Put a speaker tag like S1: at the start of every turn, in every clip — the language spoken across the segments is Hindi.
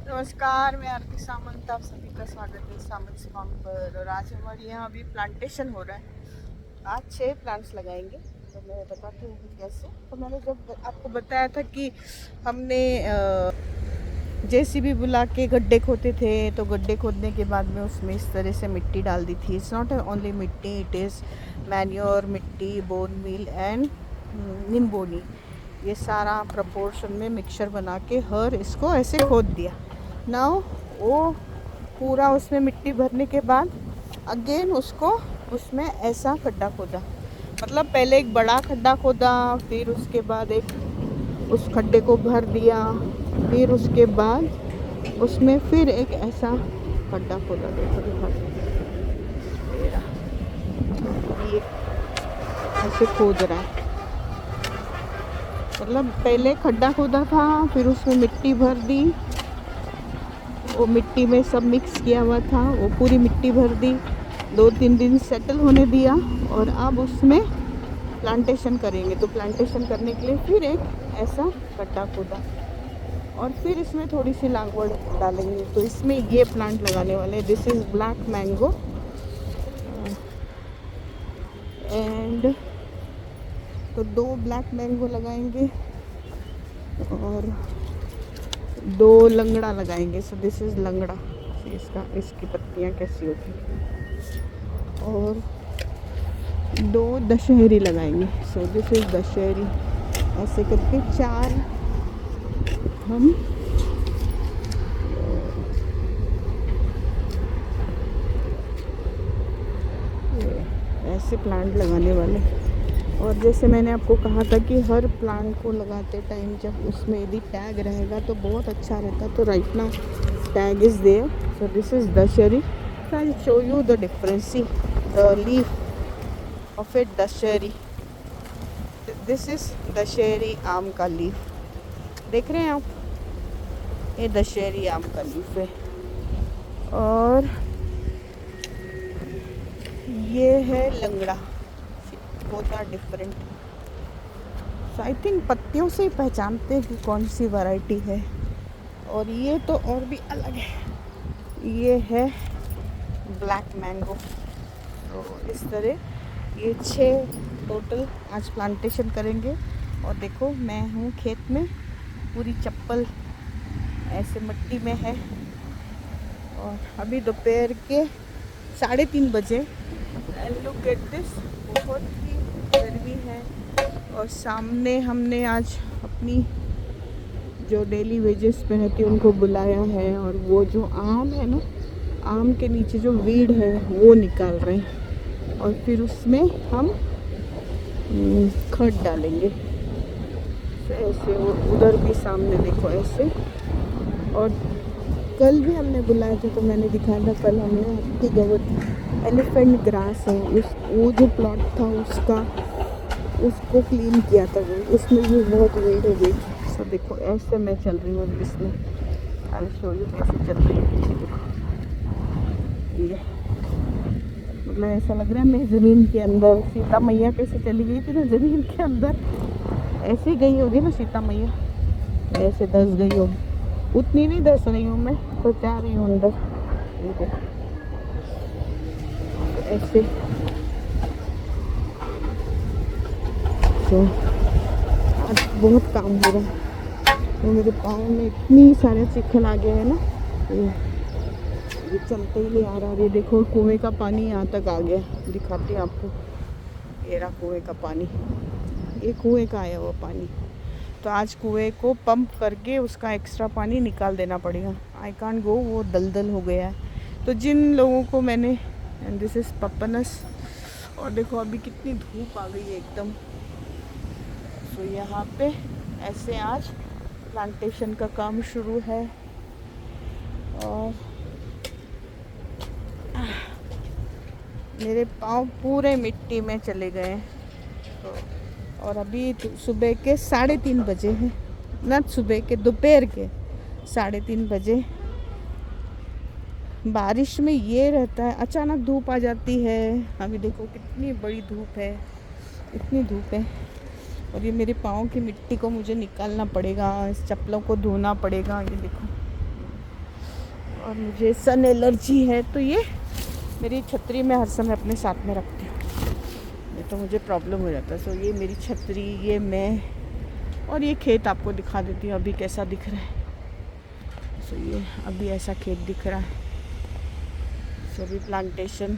S1: नमस्कार, मैं आरती सामंत। आप सभी का स्वागत है सामंत फार्म पर। और आज हमारे यहाँ अभी प्लांटेशन हो रहा है। आज 6 प्लांट्स लगाएंगे। तो मैं बताती हूँ कि कैसे। तो मैंने जब आपको बताया था कि हमने जेसीबी बुला के गड्ढे खोदे थे, तो गड्ढे खोदने के बाद में उसमें इस तरह से मिट्टी डाल दी थी। इट्स नॉट ओनली मिट्टी, इट इज़ मैन्योर, मिट्टी, बोन मील एंड निम्बोनी। ये सारा प्रपोर्शन में मिक्सचर बना के हर इसको ऐसे खोद दिया। नाउ वो पूरा उसमें मिट्टी भरने के बाद अगेन उसको उसमें ऐसा खड्डा खोदा। मतलब पहले एक बड़ा खड्डा खोदा, फिर उसके बाद एक उस खड्डे को भर दिया, फिर उसके बाद उसमें फिर एक ऐसा खड्डा खोदा। देखो देखो ये ऐसे खोद रहा है। मतलब पहले खड्डा खोदा था, फिर उसमें मिट्टी भर दी, वो मिट्टी में सब मिक्स किया हुआ था, वो पूरी मिट्टी भर दी, 2-3 दिन सेटल होने दिया और अब उसमें प्लांटेशन करेंगे। तो प्लांटेशन करने के लिए फिर एक ऐसा गड्ढा खोदा और फिर इसमें थोड़ी सी लागवड़ डालेंगे। तो इसमें ये प्लांट लगाने वाले हैं। This is black mango and तो 2 ब्लैक मैंगो लगाएंगे और 2 लंगड़ा लगाएंगे। सो दिस इज़ लंगड़ा। इसकी पत्तियाँ कैसी होती और 2 दशहरी लगाएंगे। So this is Dussehri. ऐसे करके 4 हम ऐसे प्लांट लगाने वाले। और जैसे मैंने आपको कहा था कि हर प्लांट को लगाते टाइम जब उसमें यदि टैग रहेगा तो बहुत अच्छा रहता। तो right now tag is there. So this is Dussehri. I show you the difference, the leaf of it. Dussehri, this is Dussehri आम का लीफ। देख रहे हैं आप, ये दशहरी आम का लीफ है। और ये है लंगड़ा। बहुत डिफरेंट। सो आई थिंक पत्तियों से ही पहचानते हैं कि कौन सी वैरायटी है। और ये तो और भी अलग है, ये है ब्लैक मैंगो। तो इस तरह ये 6 टोटल आज प्लांटेशन करेंगे। और देखो मैं हूँ खेत में, पूरी चप्पल ऐसे मिट्टी में है। और अभी दोपहर के 3:30 बजे। एंड लुक एट दिस, बहुत ही गर्मी है। और सामने हमने आज अपनी जो डेली वेजेस पे रहती है उनको बुलाया है। और वो जो आम है ना, आम के नीचे जो वीड है वो निकाल रहे हैं और फिर उसमें हम खाद डालेंगे। ऐसे वो उधर भी सामने देखो ऐसे। और कल भी हमने बुलाया था तो मैंने दिखाया था, कल हमने हत्ती गवत एलिफेंट ग्रास है वो जो प्लॉट था उसको क्लीन किया था। वो उसमें भी बहुत वेट हो गई। तो देखो ऐसे मैं चल रही हूँ इसमें। आई शो यू कैसे चल रही है। ये मतलब ऐसा लग रहा है मैं ज़मीन के अंदर। सीता मैया कैसे चली गई थी ना ज़मीन के अंदर, ऐसे ही गई होगी ना सीता मैया, ऐसे धंस गई होगी। उतनी नहीं धंस रही हूँ मैं, तो जा रही हूँ अंदर। ऐसे तो आज बहुत काम हो रहा है। तो मेरे पाँव में इतनी सारे चिखल आ गए हैं ना, ये चलते ही नहीं आ रहा। ये देखो कुएं का पानी यहाँ तक आ गया। दिखाती हूँ आपको, ये रहा कुएं का पानी। ये कुएं का आया हुआ पानी। तो आज कुएं को पंप करके उसका एक्स्ट्रा पानी निकाल देना पड़ेगा। आई कांट गो, वो दलदल हो गया है। तो जिन लोगों को मैंने, एंड दिस इज़ पपनस। और देखो अभी कितनी धूप आ गई है एकदम। तो यहाँ पे ऐसे आज प्लांटेशन का काम शुरू है। और मेरे पाँव पूरे मिट्टी में चले गए। तो और अभी सुबह के 3:30 बजे हैं, ना सुबह के, दोपहर के 3:30 बजे। बारिश में ये रहता है, अचानक धूप आ जाती है। अभी देखो कितनी बड़ी धूप है, इतनी धूप है। और ये मेरे पाँव की मिट्टी को मुझे निकालना पड़ेगा, इस चप्पलों को धोना पड़ेगा। ये देखो और मुझे सन एलर्जी है, तो ये मेरी छतरी मैं हर समय अपने साथ में रखती हूँ, नहीं तो मुझे प्रॉब्लम हो जाता है। सो ये मेरी छतरी, ये मैं, और ये खेत आपको दिखा देती हूँ अभी कैसा दिख रहा है। सो ये अभी ऐसा खेत दिख रहा है। सो अभी प्लांटेशन,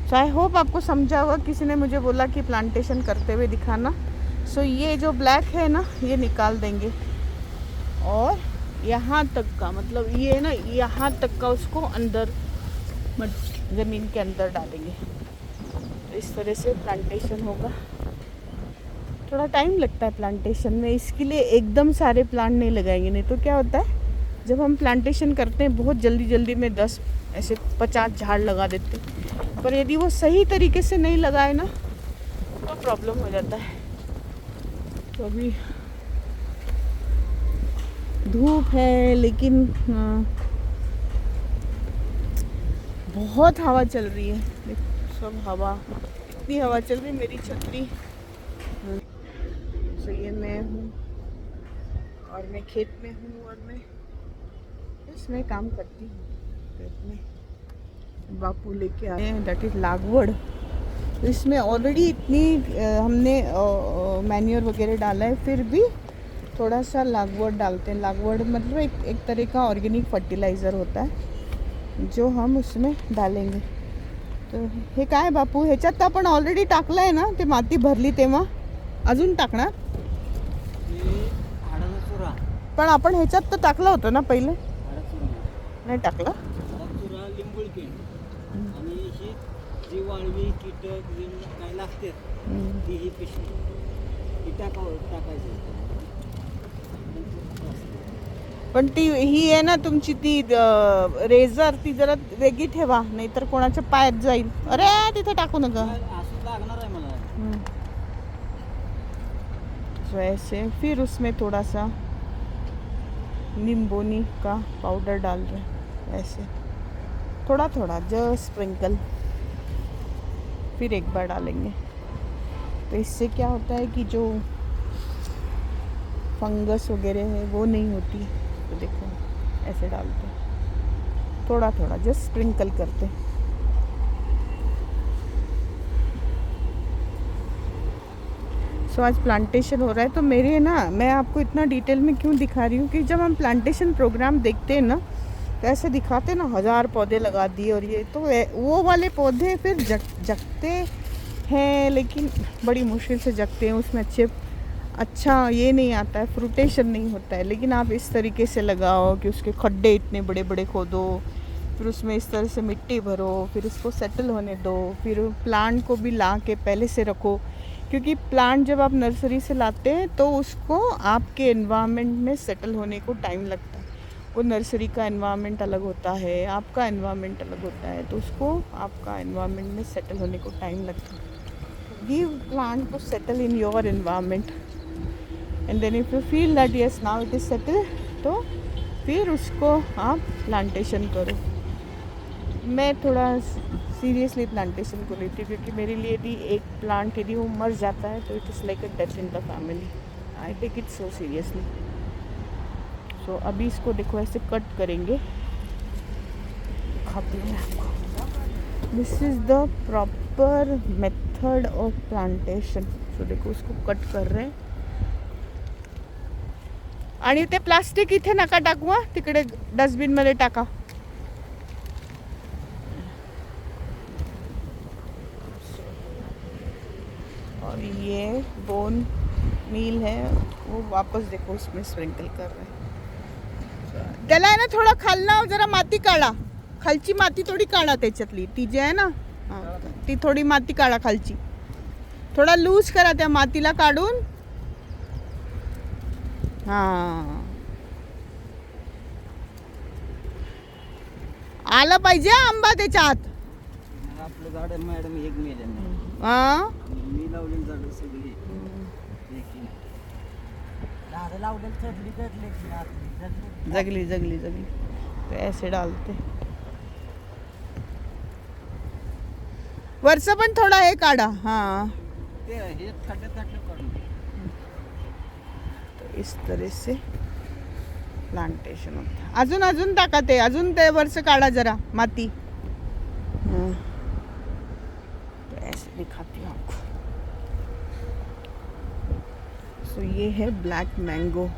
S1: सो आई होप आपको समझा होगा। किसी ने मुझे बोला कि प्लांटेशन करते हुए दिखाना। सो ये जो ब्लैक है ना, ये निकाल देंगे और यहाँ तक का, मतलब ये ना यहाँ तक का उसको अंदर ज़मीन के अंदर डालेंगे। तो इस तरह से प्लांटेशन होगा। थोड़ा टाइम लगता है प्लांटेशन में, इसके लिए एकदम सारे प्लांट नहीं लगाएंगे, नहीं तो क्या होता है जब हम प्लांटेशन करते हैं बहुत जल्दी जल्दी में 10 ऐसे 50 झाड़ लगा देते हैं, पर यदि वो सही तरीके से नहीं लगाए ना तो प्रॉब्लम हो जाता है। तो अभी धूप है, लेकिन बहुत हवा चल रही है, सब हवा, इतनी हवा चल रही है। मेरी छतरी, तो ये मैं हूँ और मैं खेत में हूँ और मैं इसमें काम करती हूँ खेत में। बापू लेके आए हैं, दैट इज़ लागवड। तो इसमें ऑलरेडी इतनी हमने मैन्योर वगैरह डाला है, फिर भी थोड़ा सा लागवड डालते हैं। लागवड मतलब एक तरह का ऑर्गेनिक फर्टिलाइज़र होता है जो हम उसमें डालेंगे। तो हे काय बापू, ह्याच्यात तर आपण ऑलरेडी टाकलं आहे ना, ते माती भरली तेव्हा अजून टाकणार? पण आपण ह्याच्यात तर टाकलं होतं ना पहिले, नाही टाकलं?
S2: लिंबूळ आणि ही जी वाळवी कीटक जी काय लागते ती ही पिशवी टाकायची।
S1: पण ती ही आहे ना तुमची ती रेझर, ती जरा वेगळी ठेवा, नाहीतर कोणाच्या पायात जाईल। अरे तिथे टाकू नका,
S2: असं लागणार आहे मला।
S1: तो ऐसे फिर उसमें थोड़ा सा नींबूनी का पाउडर डाल रहे हैं, ऐसे थोड़ा थोड़ा जस्ट स्प्रिंकल, फिर एक बार डालेंगे। तो इससे क्या होता है कि जो फंगस वगैरह है वो नहीं होती। तो देखो ऐसे डालते हैं, थोड़ा थोड़ा जस्ट स्प्रिंकल करते हैं। सो आज प्लांटेशन हो रहा है, तो मेरे ना, मैं आपको इतना डिटेल में क्यों दिखा रही हूँ कि जब हम प्लांटेशन प्रोग्राम देखते हैं ना तो ऐसे दिखाते ना 1000 पौधे लगा दिए और ये, तो वो वाले पौधे फिर जगते हैं, लेकिन बड़ी मुश्किल से जगते हैं। उसमें अच्छा ये नहीं आता है, फ्रूटेशन नहीं होता है। लेकिन आप इस तरीके से लगाओ कि उसके खड्डे इतने बड़े बड़े खोदो, फिर उसमें इस तरह से मिट्टी भरो, फिर उसको सेटल होने दो, फिर प्लांट को भी ला के पहले से रखो, क्योंकि प्लांट जब आप नर्सरी से लाते हैं तो उसको आपके एनवायरनमेंट में सेटल होने को टाइम लगता है। वो नर्सरी का एनवायरनमेंट अलग होता है, आपका एनवायरनमेंट अलग होता है, तो उसको आपका एनवायरनमेंट में सेटल होने को टाइम लगता है। Give plant to settle in your environment and then if you feel that yes now it is settle, तो फिर उसको आप प्लांटेशन करो। मैं थोड़ा सीरियसली प्लांटेशन को लेती हूँ, क्योंकि मेरे लिए यदि एक प्लांट यदि वो मर जाता है तो it is like a death in the family. I take it so seriously. So अभी इसको देखो ऐसे कट करेंगे, दिखाती हूँ मैं आपको। This is the proper method of plantation. So देखो उसको कट कर रहे हैं। आणि ते प्लास्टिक इथे नका टाकू, तिकडे डस्टबिनमध्ये टाका। और ये बोन मील है वो वापस देखो उसमें स्प्रिंकल कर रहे हैं। त्याला आहे ना थोडं खालना जरा माती काढा, खालची माती थोडी काढा त्याच्यातली, ती जी आहे ना ती थोडी माती काढा खालची, थोडा लूज करा त्या मातीला काढून। हां आला पाहिजे आंबा त्याच्यात।
S2: आपलं झाड मॅडम एक मेल
S1: हां
S2: मी लावलेली झाड सगळी झाड लावलेली
S1: जगली जगली जगली। तो ऐसे डालते वरचं पण थोडा हे काढा। हाँ
S2: ते हे खड्डे काढून
S1: तो इस तरह से प्लांटेशन होतं. अजून अजून टाका ते, अजून ते वरचं काढा जरा माती. हाँ. तो ऐसे दिखाती हूँ आपको. सो ये है ब्लैक मैंगो.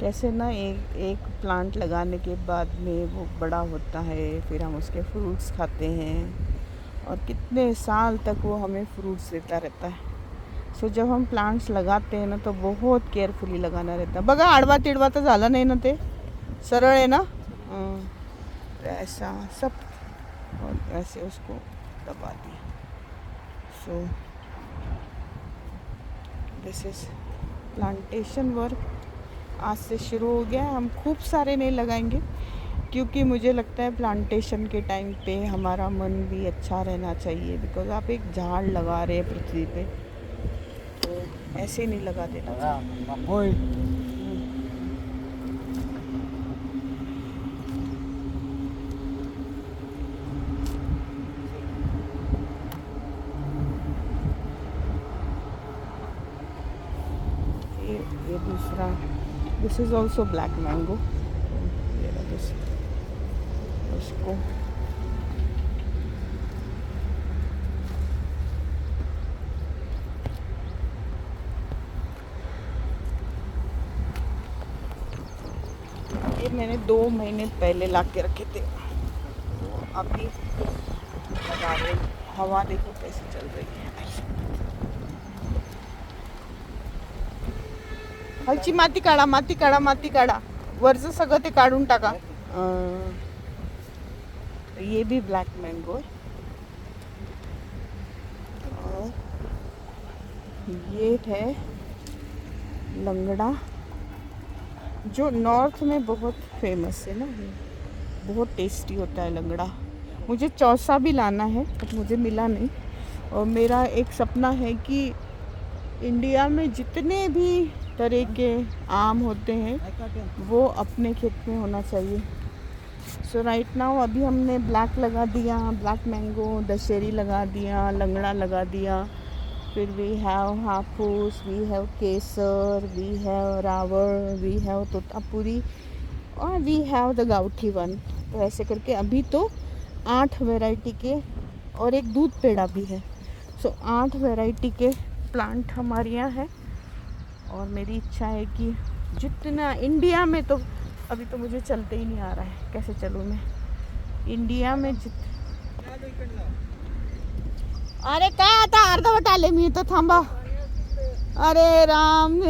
S1: कैसे ना एक एक प्लांट लगाने के बाद में वो बड़ा होता है, फिर हम उसके फ्रूट्स खाते हैं और कितने साल तक वो हमें फ्रूट्स देता रहता है. सो जब हम प्लांट्स लगाते हैं ना तो बहुत केयरफुली लगाना रहता है. बघा आडवा तिडवा तर झालं नाही ना, ते सरळ आहे ना. तो ऐसा सब और ऐसे उसको दबा दिया. So this is plantation work आज से शुरू हो गया. हम खूब सारे नहीं लगाएंगे क्योंकि मुझे लगता है प्लांटेशन के टाइम पे हमारा मन भी अच्छा रहना चाहिए. बिकॉज आप एक झाड़ लगा रहे हैं पृथ्वी पे, तो ऐसे नहीं लगा देना चाहिए. ये दूसरा, this is also black mango. उसको ये मैंने 2 महीने पहले ला के रखे थे, तो अभी लगा रहे. हवा देखो कैसे चल रही है. खालची माती काढा, माती काढा, माती काढा. वरचं सगळं ते काढून टाका. ये भी ब्लैक मैंगो है. और ये है लंगड़ा, जो नॉर्थ में बहुत फेमस है ना. बहुत टेस्टी होता है लंगड़ा. मुझे चौसा भी लाना है बट मुझे मिला नहीं. और मेरा एक सपना है कि इंडिया में जितने भी तरह के आम होते हैं वो अपने खेत में होना चाहिए. सो राइट नाउ अभी हमने ब्लैक लगा दिया, ब्लैक मैंगो, दशहरी लगा दिया, लंगड़ा लगा दिया. फिर we have Hapus, we have Kesar, we have Ravan, we have Totapuri और we have the gavthi one. तो ऐसे करके अभी तो 8 वैरायटी के, और एक दूध पेड़ा भी है. सो 8 वैरायटी के प्लांट हमारे यहाँ है. और मेरी इच्छा है कि जितना इंडिया में, तो अभी तो मुझे चलते ही नहीं आ रहा है, कैसे चलूँ मैं इंडिया में. अरे काय आता अर्धवट आले मी तर, थांबा. अरे राम.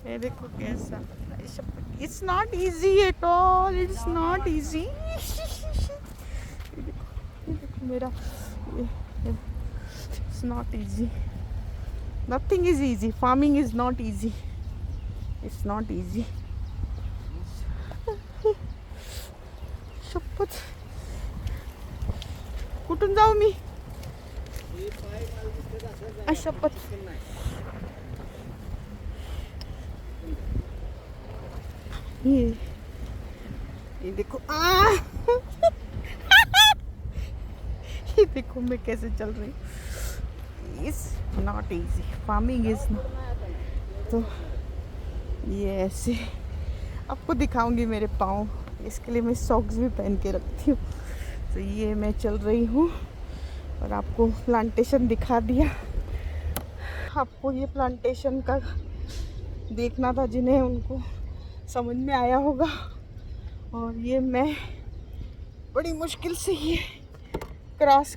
S1: ये देखो कैसा. It's not easy at all. It's not easy. मेरा it's not easy. Nothing is easy. Farming is not easy. It's not easy. शपथ. कुठून जाऊ मी. शपथ. ये देखो. ये देखो मैं कैसे चल रही हूँ. It's not easy. Farming is not. तो ये ऐसे आपको दिखाऊंगी मेरे पाँव. इसके लिए मैं सॉक्स भी पहन के रखती हूँ. तो ये मैं चल रही हूँ और आपको प्लांटेशन दिखा दिया. आपको ये प्लांटेशन का देखना था, जिन्हें उनको समझ में आया होगा. और ये मैं बड़ी मुश्किल से ये क्रॉस